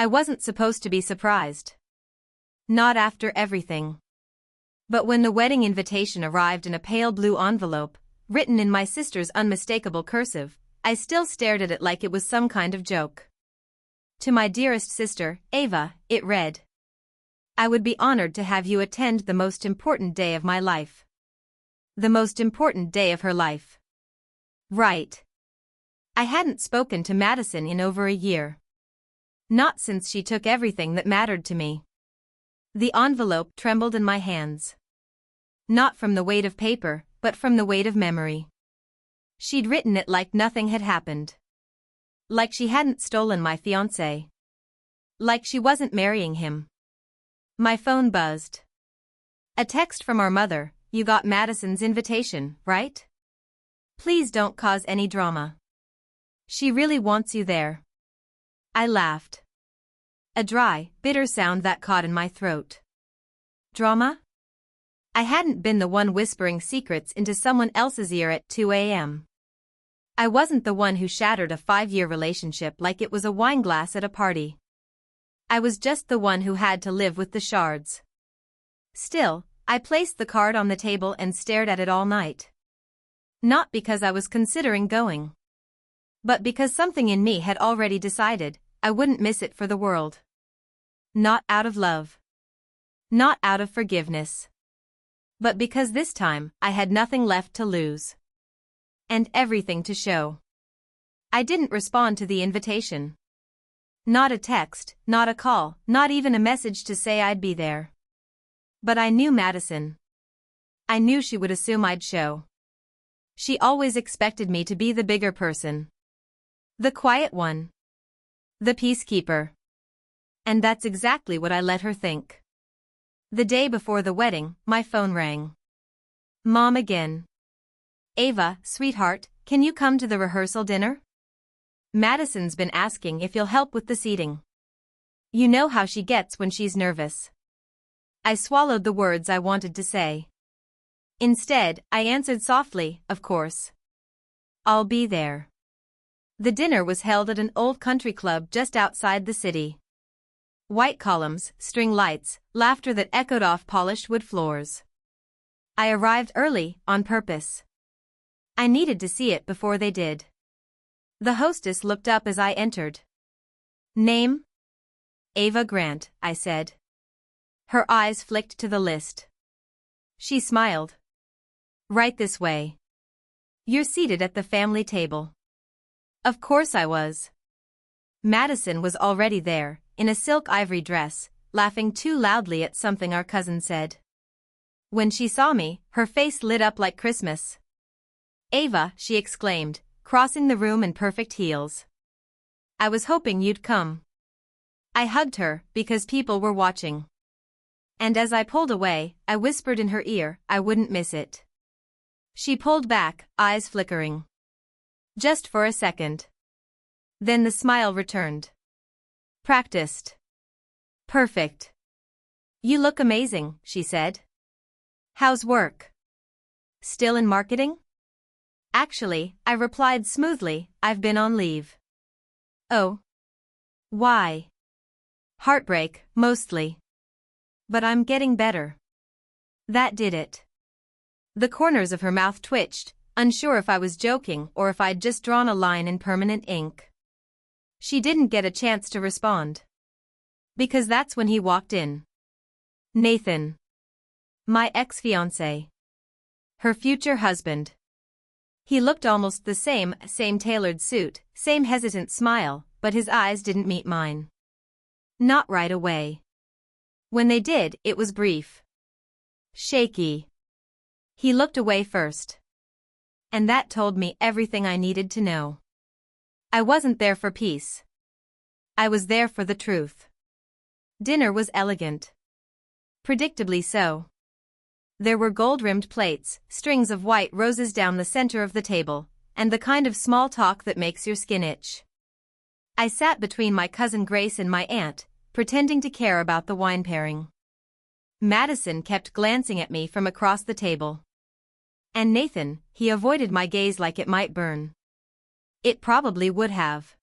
I wasn't supposed to be surprised. Not after everything. But when the wedding invitation arrived in a pale blue envelope, written in my sister's unmistakable cursive, I still stared at it like it was some kind of joke. To my dearest sister, Ava, it read. I would be honored to have you attend the most important day of my life. The most important day of her life. Right. I hadn't spoken to Madison in over a year. Not since she took everything that mattered to me. The envelope trembled in my hands. Not from the weight of paper, but from the weight of memory. She'd written it like nothing had happened. Like she hadn't stolen my fiancé. Like she wasn't marrying him. My phone buzzed. A text from our mother, you got Madison's invitation, right? Please don't cause any drama. She really wants you there. I laughed. A dry, bitter sound that caught in my throat. Drama? I hadn't been the one whispering secrets into someone else's ear at 2 a.m. I wasn't the one who shattered a 5-year relationship like it was a wine glass at a party. I was just the one who had to live with the shards. Still, I placed the card on the table and stared at it all night. Not because I was considering going. But because something in me had already decided, I wouldn't miss it for the world. Not out of love. Not out of forgiveness. But because this time, I had nothing left to lose. And everything to show. I didn't respond to the invitation. Not a text, not a call, not even a message to say I'd be there. But I knew Madison. I knew she would assume I'd show. She always expected me to be the bigger person. The quiet one. The peacekeeper. And that's exactly what I let her think. The day before the wedding, my phone rang. Mom again. Ava, sweetheart, can you come to the rehearsal dinner? Madison's been asking if you'll help with the seating. You know how she gets when she's nervous. I swallowed the words I wanted to say. Instead, I answered softly, of course. I'll be there. The dinner was held at an old country club just outside the city. White columns, string lights, laughter that echoed off polished wood floors. I arrived early, on purpose. I needed to see it before they did. The hostess looked up as I entered. Name? Ava Grant, I said. Her eyes flicked to the list. She smiled. Right this way. You're seated at the family table. Of course I was. Madison was already there, in a silk ivory dress, laughing too loudly at something our cousin said. When she saw me, her face lit up like Christmas. Ava, she exclaimed, crossing the room in perfect heels. I was hoping you'd come. I hugged her, because people were watching. And as I pulled away, I whispered in her ear, I wouldn't miss it. She pulled back, eyes flickering. Just for a second. Then the smile returned. Practiced. Perfect. You look amazing, she said. How's work? Still in marketing? Actually, I replied smoothly, I've been on leave. Oh. Why? Heartbreak, mostly. But I'm getting better. That did it. The corners of her mouth twitched, unsure if I was joking or if I'd just drawn a line in permanent ink. She didn't get a chance to respond. Because that's when he walked in. Nathan. My ex-fiancé. Her future husband. He looked almost the same tailored suit, same hesitant smile, but his eyes didn't meet mine. Not right away. When they did, it was brief. Shaky. He looked away first. And that told me everything I needed to know. I wasn't there for peace. I was there for the truth. Dinner was elegant. Predictably so. There were gold-rimmed plates, strings of white roses down the center of the table, and the kind of small talk that makes your skin itch. I sat between my cousin Grace and my aunt, pretending to care about the wine pairing. Madison kept glancing at me from across the table. And Nathan, he avoided my gaze like it might burn. It probably would have.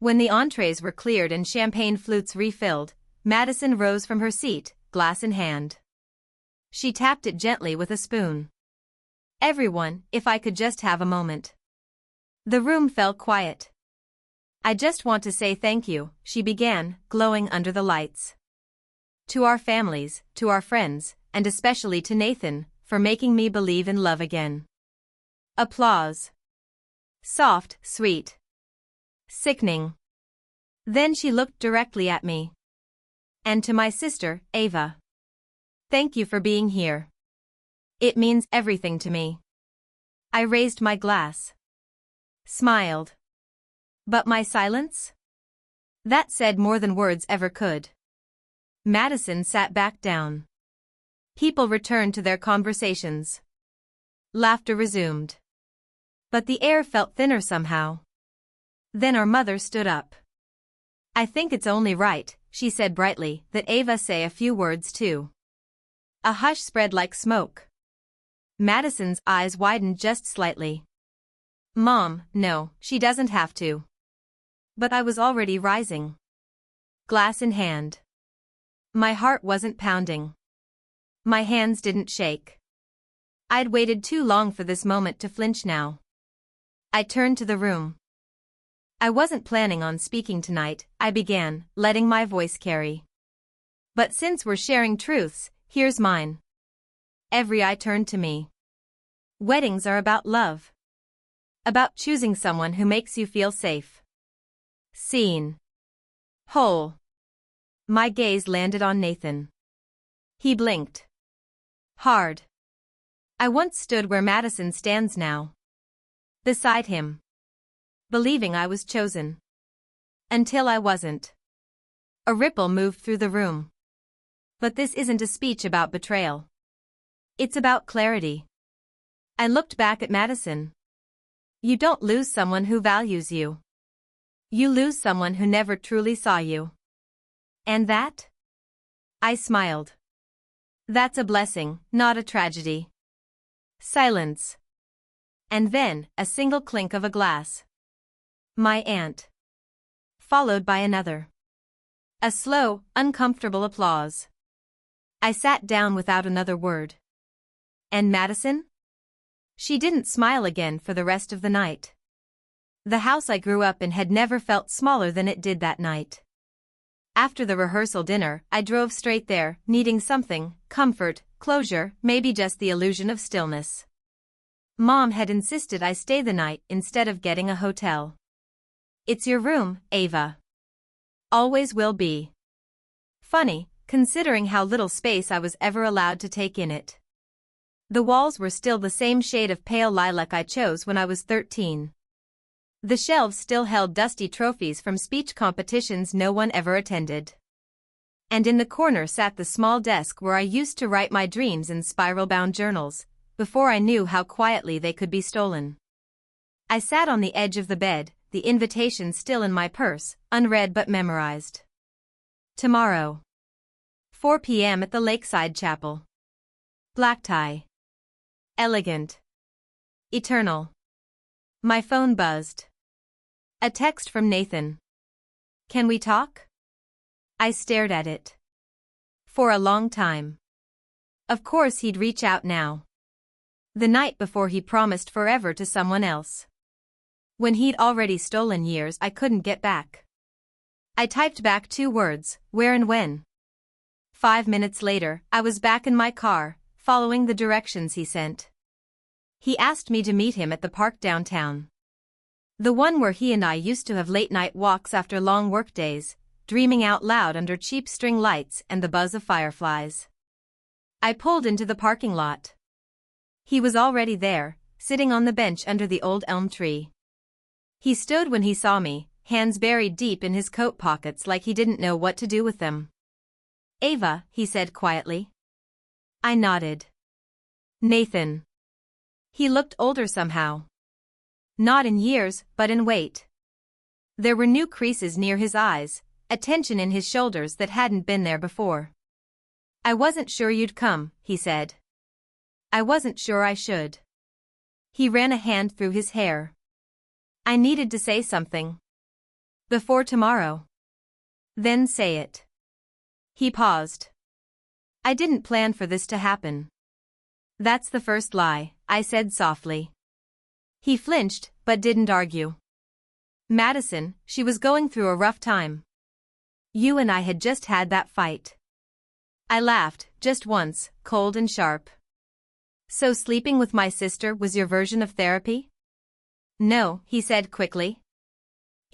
When the entrees were cleared and champagne flutes refilled, Madison rose from her seat, glass in hand. She tapped it gently with a spoon. "Everyone, if I could just have a moment." The room fell quiet. "I just want to say thank you," she began, glowing under the lights. "To our families, to our friends, and especially to Nathan, for making me believe in love again." Applause. Soft, sweet. Sickening. Then she looked directly at me. "And to my sister, Ava. Thank you for being here. It means everything to me." I raised my glass. Smiled. But my silence? That said more than words ever could. Madison sat back down. People returned to their conversations. Laughter resumed. But the air felt thinner somehow. Then our mother stood up. "I think it's only right," she said brightly, "that Ava say a few words too." A hush spread like smoke. Madison's eyes widened just slightly. "Mom, no, she doesn't have to." But I was already rising. Glass in hand. My heart wasn't pounding. My hands didn't shake. I'd waited too long for this moment to flinch now. I turned to the room. "I wasn't planning on speaking tonight," I began, letting my voice carry. "But since we're sharing truths, here's mine." Every eye turned to me. Weddings are about love. About choosing someone who makes you feel safe. Seen. Whole. My gaze landed on Nathan. He blinked. Hard. I once stood where Madison stands now. Beside him. Believing I was chosen. Until I wasn't. A ripple moved through the room. But this isn't a speech about betrayal. It's about clarity. I looked back at Madison. You don't lose someone who values you. You lose someone who never truly saw you. And that? I smiled. That's a blessing, not a tragedy. Silence. And then, a single clink of a glass. My aunt. Followed by another. A slow, uncomfortable applause. I sat down without another word. And Madison? She didn't smile again for the rest of the night. The house I grew up in had never felt smaller than it did that night. After the rehearsal dinner, I drove straight there, needing something, comfort, closure, maybe just the illusion of stillness. Mom had insisted I stay the night instead of getting a hotel. It's your room, Ava. Always will be. Funny, considering how little space I was ever allowed to take in it. The walls were still the same shade of pale lilac I chose when I was 13. The shelves still held dusty trophies from speech competitions no one ever attended. And in the corner sat the small desk where I used to write my dreams in spiral-bound journals, before I knew how quietly they could be stolen. I sat on the edge of the bed, the invitation still in my purse, unread but memorized. Tomorrow. 4 p.m. at the Lakeside Chapel. Black tie. Elegant. Eternal. My phone buzzed. A text from Nathan. Can we talk? I stared at it. For a long time. Of course he'd reach out now. The night before he promised forever to someone else. When he'd already stolen years I couldn't get back. I typed back 2 words, where and when. 5 minutes later, I was back in my car, following the directions he sent. He asked me to meet him at the park downtown. The one where he and I used to have late-night walks after long workdays, dreaming out loud under cheap string lights and the buzz of fireflies. I pulled into the parking lot. He was already there, sitting on the bench under the old elm tree. He stood when he saw me, hands buried deep in his coat pockets like he didn't know what to do with them. Ava, he said quietly. I nodded. Nathan. He looked older somehow. Not in years, but in weight. There were new creases near his eyes, a tension in his shoulders that hadn't been there before. I wasn't sure you'd come, he said. I wasn't sure I should. He ran a hand through his hair. I needed to say something. Before tomorrow. Then say it. He paused. I didn't plan for this to happen. That's the first lie, I said softly. He flinched, but didn't argue. Madison, she was going through a rough time. You and I had just had that fight. I laughed, just once, cold and sharp. So sleeping with my sister was your version of therapy? No, he said quickly.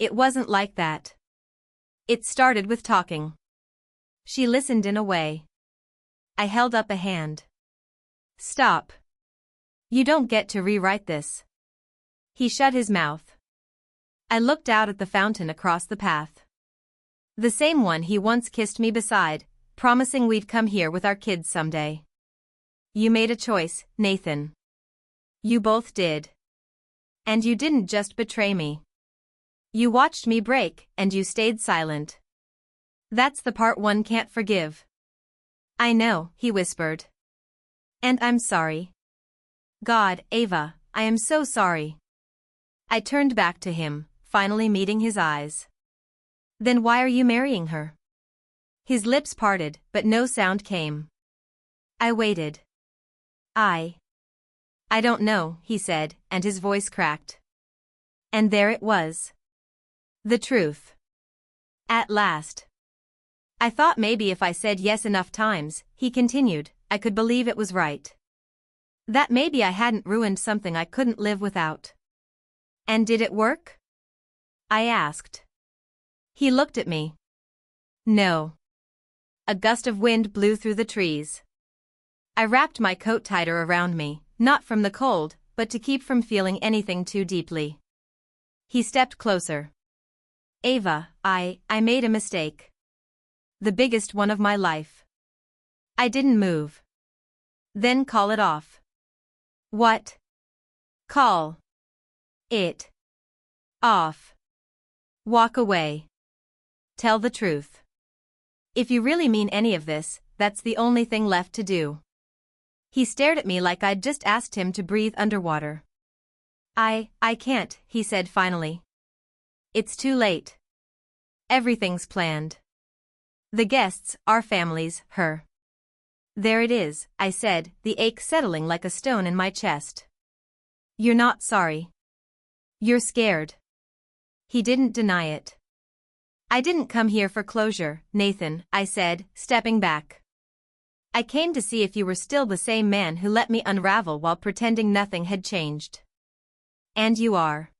It wasn't like that. It started with talking. She listened in a way. I held up a hand. Stop. You don't get to rewrite this. He shut his mouth. I looked out at the fountain across the path. The same one he once kissed me beside, promising we'd come here with our kids someday. You made a choice, Nathan. You both did. And you didn't just betray me. You watched me break, and you stayed silent. That's the part one can't forgive. I know, he whispered. And I'm sorry. God, Ava, I am so sorry. I turned back to him, finally meeting his eyes. Then why are you marrying her? His lips parted, but no sound came. I waited. I don't know, he said, and his voice cracked. And there it was. The truth. At last. I thought maybe if I said yes enough times, he continued, I could believe it was right. That maybe I hadn't ruined something I couldn't live without. And did it work? I asked. He looked at me. No. A gust of wind blew through the trees. I wrapped my coat tighter around me, not from the cold, but to keep from feeling anything too deeply. He stepped closer. Ava, I made a mistake. The biggest one of my life. I didn't move. Then call it off. What? Call it off. Walk away. Tell the truth. If you really mean any of this, that's the only thing left to do. He stared at me like I'd just asked him to breathe underwater. I can't, he said finally. It's too late. Everything's planned. The guests, our families, her. There it is, I said, the ache settling like a stone in my chest. You're not sorry. You're scared. He didn't deny it. I didn't come here for closure, Nathan, I said, stepping back. I came to see if you were still the same man who let me unravel while pretending nothing had changed. And you are.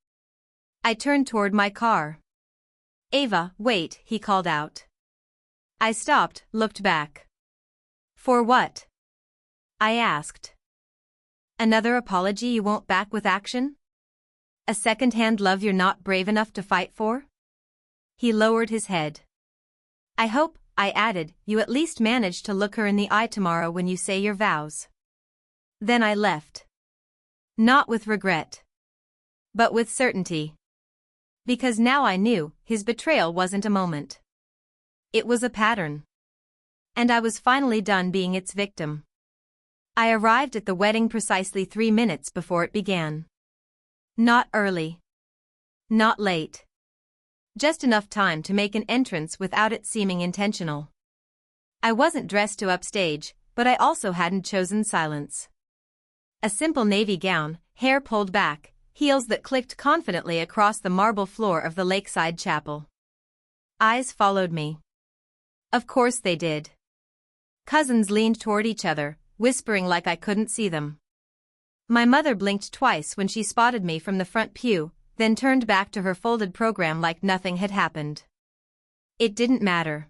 I turned toward my car. Ava, wait, he called out. I stopped, looked back. For what? I asked. Another apology you won't back with action? A second-hand love you're not brave enough to fight for? He lowered his head. I hope, I added, you at least manage to look her in the eye tomorrow when you say your vows. Then I left. Not with regret. But with certainty. Because now I knew, his betrayal wasn't a moment. It was a pattern. And I was finally done being its victim. I arrived at the wedding precisely 3 minutes before it began. Not early. Not late. Just enough time to make an entrance without it seeming intentional. I wasn't dressed to upstage, but I also hadn't chosen silence. A simple navy gown, hair pulled back, heels that clicked confidently across the marble floor of the lakeside chapel. Eyes followed me. Of course they did. Cousins leaned toward each other, whispering like I couldn't see them. My mother blinked twice when she spotted me from the front pew, then turned back to her folded program like nothing had happened. It didn't matter.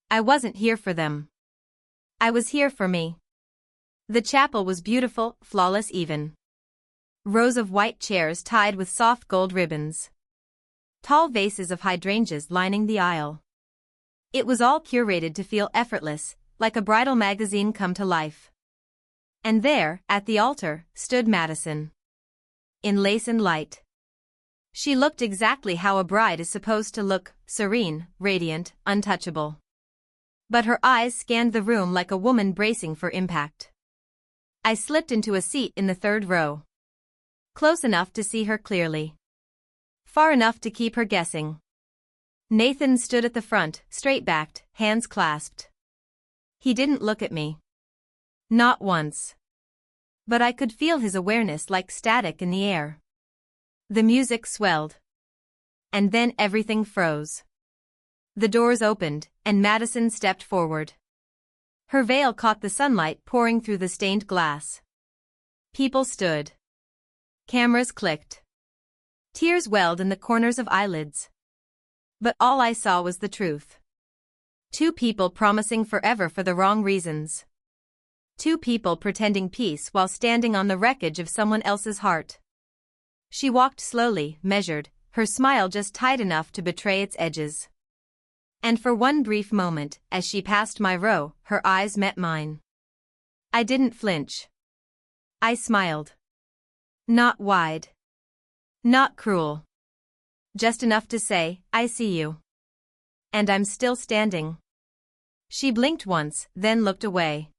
I wasn't here for them. I was here for me. The chapel was beautiful, flawless even. Rows of white chairs tied with soft gold ribbons. Tall vases of hydrangeas lining the aisle. It was all curated to feel effortless, like a bridal magazine come to life. And there, at the altar, stood Madison. In lace and light. She looked exactly how a bride is supposed to look, serene, radiant, untouchable. But her eyes scanned the room like a woman bracing for impact. I slipped into a seat in the third row. Close enough to see her clearly. Far enough to keep her guessing. Nathan stood at the front, straight-backed, hands clasped. He didn't look at me. Not once. But I could feel his awareness like static in the air. The music swelled. And then everything froze. The doors opened, and Madison stepped forward. Her veil caught the sunlight pouring through the stained glass. People stood. Cameras clicked. Tears welled in the corners of eyelids. But all I saw was the truth. Two people promising forever for the wrong reasons. Two people pretending peace while standing on the wreckage of someone else's heart. She walked slowly, measured, her smile just tight enough to betray its edges. And for one brief moment, as she passed my row, her eyes met mine. I didn't flinch. I smiled. Not wide. Not cruel. Just enough to say, I see you. And I'm still standing. She blinked once, then looked away.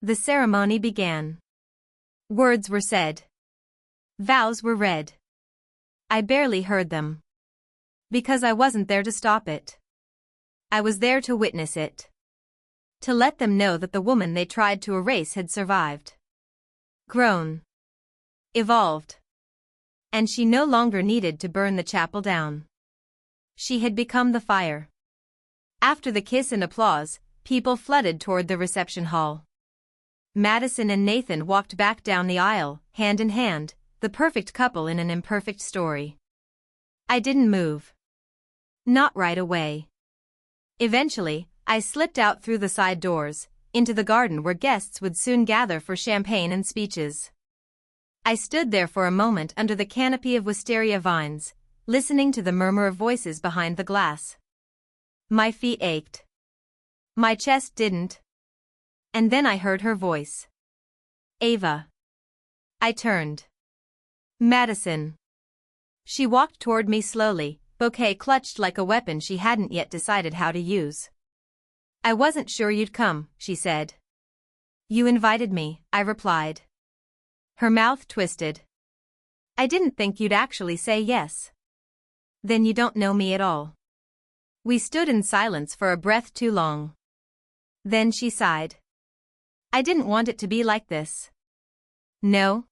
The ceremony began. Words were said. Vows were read. I barely heard them. Because I wasn't there to stop it. I was there to witness it. To let them know that the woman they tried to erase had survived. Grown. Evolved. And she no longer needed to burn the chapel down. She had become the fire. After the kiss and applause, people flooded toward the reception hall. Madison and Nathan walked back down the aisle, hand in hand, the perfect couple in an imperfect story. I didn't move. Not right away. Eventually, I slipped out through the side doors, into the garden where guests would soon gather for champagne and speeches. I stood there for a moment under the canopy of wisteria vines, listening to the murmur of voices behind the glass. My feet ached. My chest didn't. And then I heard her voice. Ava. I turned. Madison. She walked toward me slowly, bouquet clutched like a weapon she hadn't yet decided how to use. I wasn't sure you'd come, she said. You invited me, I replied. Her mouth twisted. I didn't think you'd actually say yes. Then you don't know me at all. We stood in silence for a breath too long. Then she sighed. I didn't want it to be like this. No?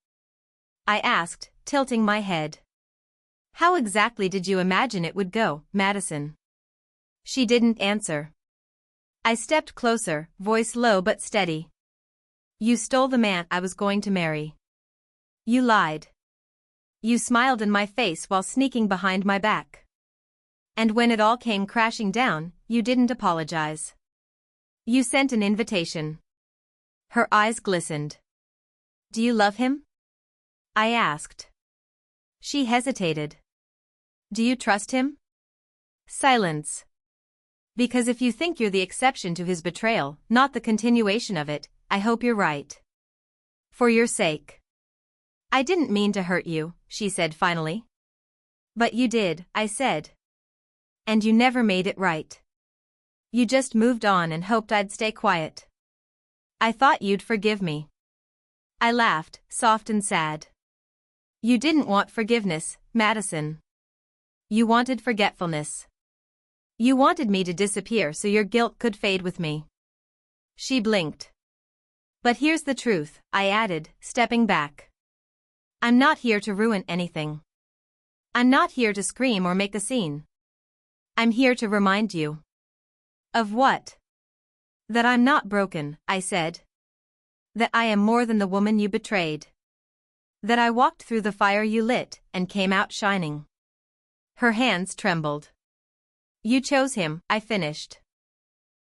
I asked, tilting my head. How exactly did you imagine it would go, Madison? She didn't answer. I stepped closer, voice low but steady. You stole the man I was going to marry. You lied. You smiled in my face while sneaking behind my back. And when it all came crashing down, you didn't apologize. You sent an invitation. Her eyes glistened. Do you love him? I asked. She hesitated. Do you trust him? Silence. Because if you think you're the exception to his betrayal, not the continuation of it, I hope you're right. For your sake. I didn't mean to hurt you, she said finally. But you did, I said. And you never made it right. You just moved on and hoped I'd stay quiet. I thought you'd forgive me. I laughed, soft and sad. You didn't want forgiveness, Madison. You wanted forgetfulness. You wanted me to disappear so your guilt could fade with me. She blinked. But here's the truth, I added, stepping back. I'm not here to ruin anything. I'm not here to scream or make a scene. I'm here to remind you. Of what? That I'm not broken, I said. That I am more than the woman you betrayed. That I walked through the fire you lit and came out shining. Her hands trembled. You chose him, I finished.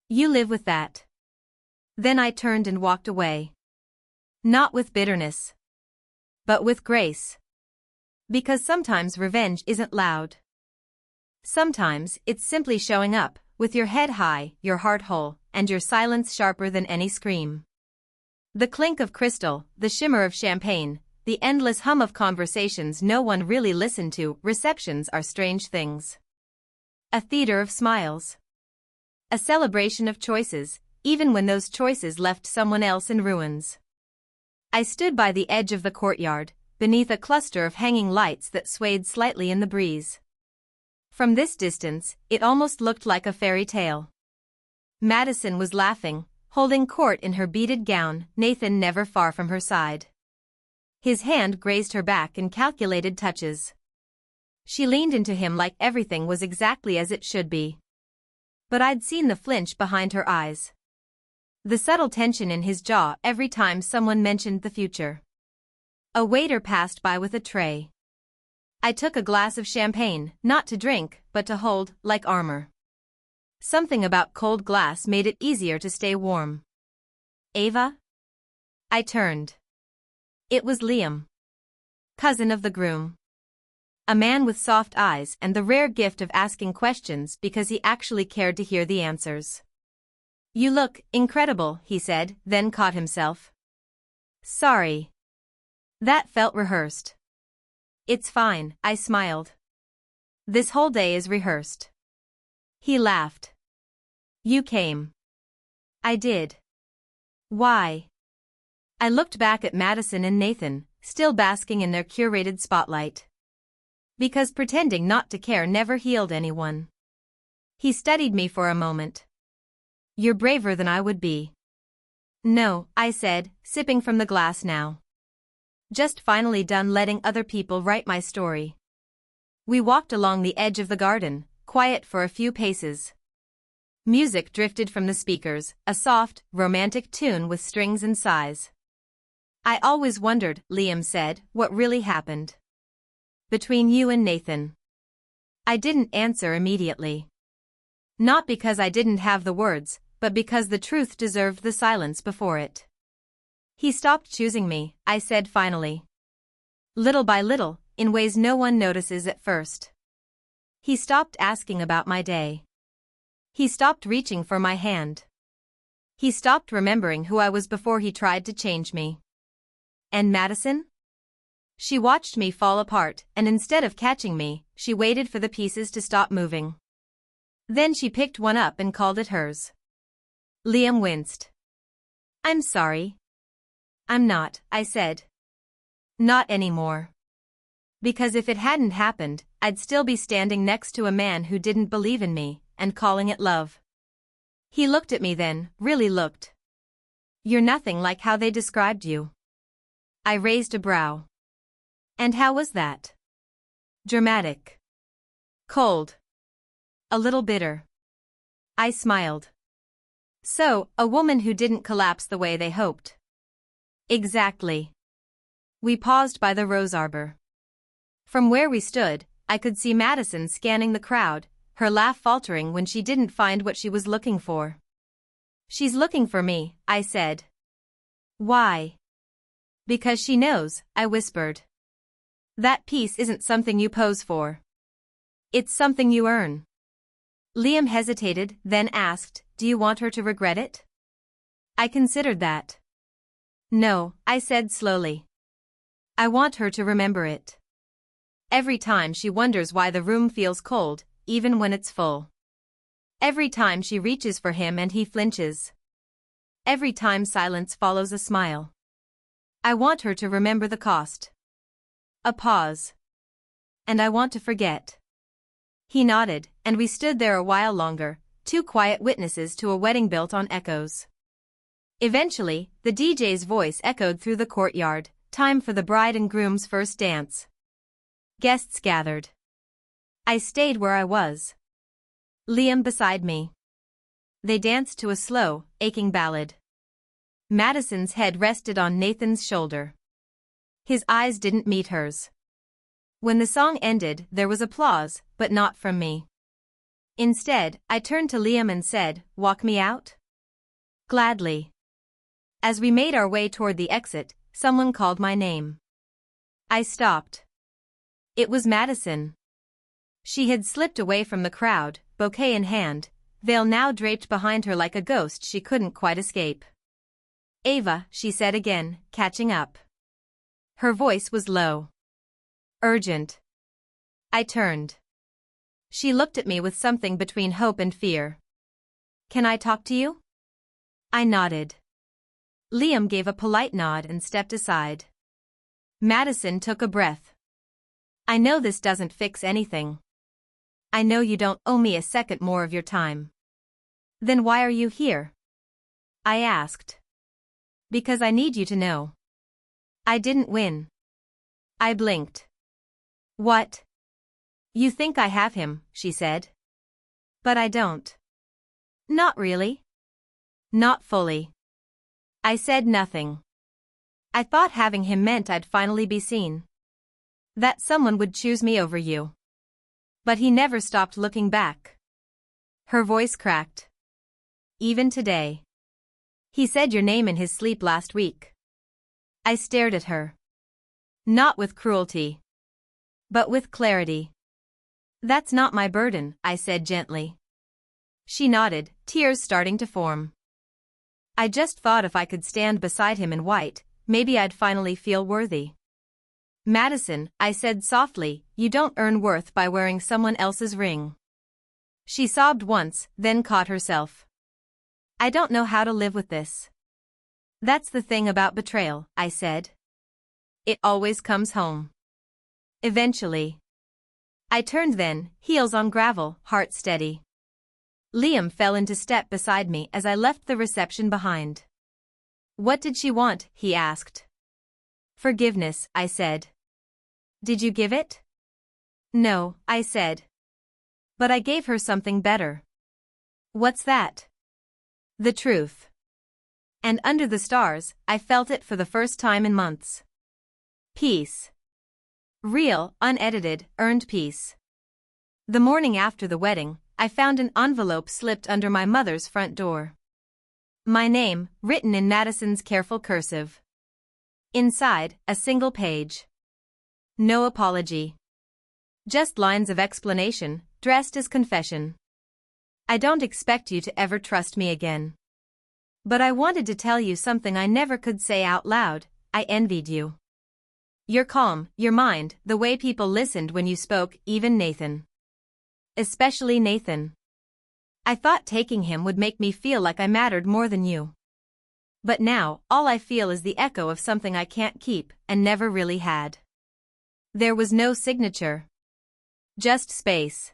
You live with that. Then I turned and walked away. Not with bitterness. But with grace. Because sometimes revenge isn't loud. Sometimes it's simply showing up, with your head high, your heart whole, and your silence sharper than any scream. The clink of crystal, the shimmer of champagne, the endless hum of conversations no one really listened to. Receptions are strange things. A theater of smiles. A celebration of choices, even when those choices left someone else in ruins. I stood by the edge of the courtyard, beneath a cluster of hanging lights that swayed slightly in the breeze. From this distance, it almost looked like a fairy tale. Madison was laughing, holding court in her beaded gown, Nathan never far from her side. His hand grazed her back in calculated touches. She leaned into him like everything was exactly as it should be. But I'd seen the flinch behind her eyes. The subtle tension in his jaw every time someone mentioned the future. A waiter passed by with a tray. I took a glass of champagne, not to drink, but to hold, like armor. Something about cold glass made it easier to stay warm. Ava? I turned. It was Liam. Cousin of the groom. A man with soft eyes and the rare gift of asking questions because he actually cared to hear the answers. You look incredible, he said, then caught himself. Sorry. That felt rehearsed. It's fine, I smiled. This whole day is rehearsed. He laughed. You came. I did. Why? I looked back at Madison and Nathan, still basking in their curated spotlight. Because pretending not to care never healed anyone. He studied me for a moment. You're braver than I would be. No, I said, sipping from the glass now. Just finally done letting other people write my story. We walked along the edge of the garden, quiet for a few paces. Music drifted from the speakers, a soft, romantic tune with strings and sighs. I always wondered, Liam said, what really happened. Between you and Nathan. I didn't answer immediately. Not because I didn't have the words, but because the truth deserved the silence before it. He stopped choosing me, I said finally. Little by little, in ways no one notices at first. He stopped asking about my day. He stopped reaching for my hand. He stopped remembering who I was before he tried to change me. And Madison? She watched me fall apart, and instead of catching me, she waited for the pieces to stop moving. Then she picked one up and called it hers. Liam winced. I'm sorry. I'm not, I said. Not anymore. Because if it hadn't happened, I'd still be standing next to a man who didn't believe in me, and calling it love. He looked at me then, really looked. You're nothing like how they described you. I raised a brow. And how was that? Dramatic. Cold. A little bitter. I smiled. So, a woman who didn't collapse the way they hoped. Exactly. We paused by the rose arbor. From where we stood, I could see Madison scanning the crowd, her laugh faltering when she didn't find what she was looking for. She's looking for me, I said. Why? Because she knows, I whispered. That piece isn't something you pose for. It's something you earn. Liam hesitated, then asked, do you want her to regret it? I considered that. No, I said slowly. I want her to remember it. Every time she wonders why the room feels cold, even when it's full. Every time she reaches for him and he flinches. Every time silence follows a smile. I want her to remember the cost. A pause. And I want to forget. He nodded, and we stood there a while longer, two quiet witnesses to a wedding built on echoes. Eventually, the DJ's voice echoed through the courtyard, time for the bride and groom's first dance. Guests gathered. I stayed where I was. Liam beside me. They danced to a slow, aching ballad. Madison's head rested on Nathan's shoulder. His eyes didn't meet hers. When the song ended, there was applause, but not from me. Instead, I turned to Liam and said, walk me out? Gladly. As we made our way toward the exit, someone called my name. I stopped. It was Madison. She had slipped away from the crowd, bouquet in hand, veil now draped behind her like a ghost she couldn't quite escape. Ava, she said again, catching up. Her voice was low. Urgent. I turned. She looked at me with something between hope and fear. Can I talk to you? I nodded. Liam gave a polite nod and stepped aside. Madison took a breath. I know this doesn't fix anything. I know you don't owe me a second more of your time. Then why are you here? I asked. Because I need you to know. I didn't win. I blinked. What? You think I have him, she said. But I don't. Not really. Not fully. I said nothing. I thought having him meant I'd finally be seen. That someone would choose me over you. But he never stopped looking back. Her voice cracked. Even today. He said your name in his sleep last week. I stared at her. Not with cruelty. But with clarity. That's not my burden, I said gently. She nodded, tears starting to form. I just thought if I could stand beside him in white, maybe I'd finally feel worthy. Madison, I said softly, you don't earn worth by wearing someone else's ring. She sobbed once, then caught herself. I don't know how to live with this. That's the thing about betrayal, I said. It always comes home. Eventually. I turned then, heels on gravel, heart steady. Liam fell into step beside me as I left the reception behind. What did she want? He asked. Forgiveness, I said. Did you give it? No, I said. But I gave her something better. What's that? The truth. And under the stars, I felt it for the first time in months. Peace. Real, unedited, earned peace. The morning after the wedding, I found an envelope slipped under my mother's front door. My name, written in Madison's careful cursive. Inside, a single page. No apology. Just lines of explanation, dressed as confession. I don't expect you to ever trust me again. But I wanted to tell you something I never could say out loud. I envied you. Your calm, your mind, the way people listened when you spoke, even Nathan. Especially Nathan. I thought taking him would make me feel like I mattered more than you. But now, all I feel is the echo of something I can't keep, and never really had. There was no signature. Just space.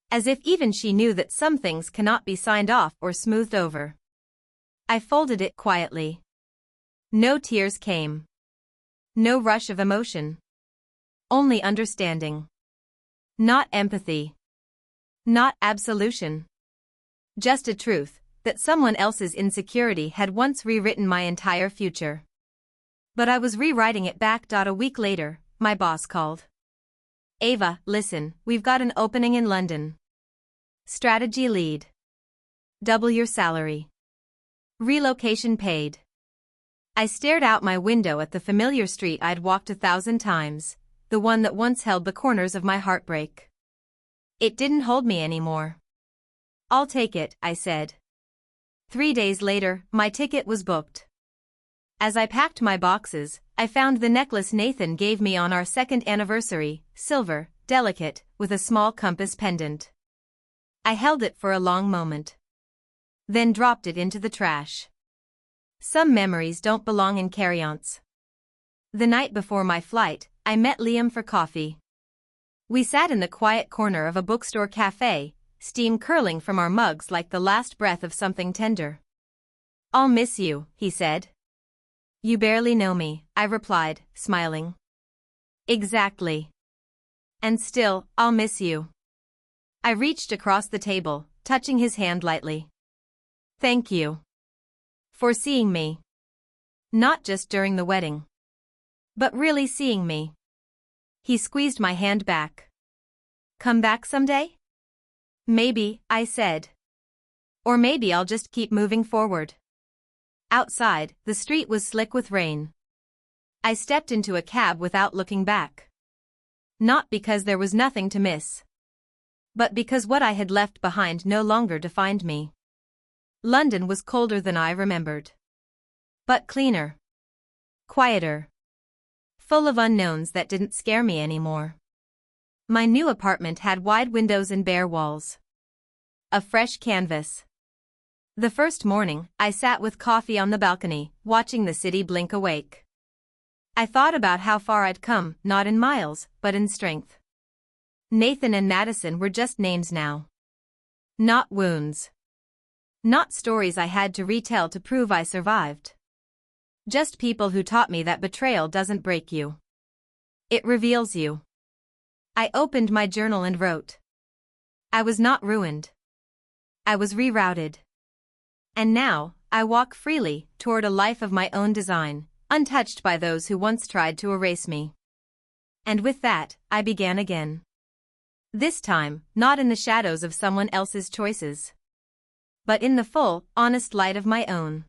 As if even she knew that some things cannot be signed off or smoothed over. I folded it quietly. No tears came. No rush of emotion. Only understanding. Not empathy. Not absolution. Just a truth, that someone else's insecurity had once rewritten my entire future. But I was rewriting it back. A week later, my boss called. Ava, listen, we've got an opening in London. Strategy lead. Double your salary. Relocation paid. I stared out my window at the familiar street I'd walked 1,000 times, the one that once held the corners of my heartbreak. It didn't hold me anymore. I'll take it, I said. 3 days later, my ticket was booked. As I packed my boxes, I found the necklace Nathan gave me on our second anniversary, silver, delicate, with a small compass pendant. I held it for a long moment. Then dropped it into the trash. Some memories don't belong in carry-ons. The night before my flight, I met Liam for coffee. We sat in the quiet corner of a bookstore cafe, steam curling from our mugs like the last breath of something tender. I'll miss you, he said. You barely know me, I replied, smiling. Exactly. And still, I'll miss you. I reached across the table, touching his hand lightly. Thank you. For seeing me. Not just during the wedding. But really seeing me. He squeezed my hand back. Come back someday? Maybe, I said. Or maybe I'll just keep moving forward. Outside, the street was slick with rain. I stepped into a cab without looking back. Not because there was nothing to miss. But because what I had left behind no longer defined me. London was colder than I remembered. But cleaner. Quieter. Full of unknowns that didn't scare me anymore. My new apartment had wide windows and bare walls. A fresh canvas. The first morning, I sat with coffee on the balcony, watching the city blink awake. I thought about how far I'd come, not in miles, but in strength. Nathan and Madison were just names now. Not wounds. Not stories I had to retell to prove I survived. Just people who taught me that betrayal doesn't break you. It reveals you. I opened my journal and wrote. I was not ruined. I was rerouted. And now, I walk freely toward a life of my own design, untouched by those who once tried to erase me. And with that, I began again. This time, not in the shadows of someone else's choices, but in the full, honest light of my own.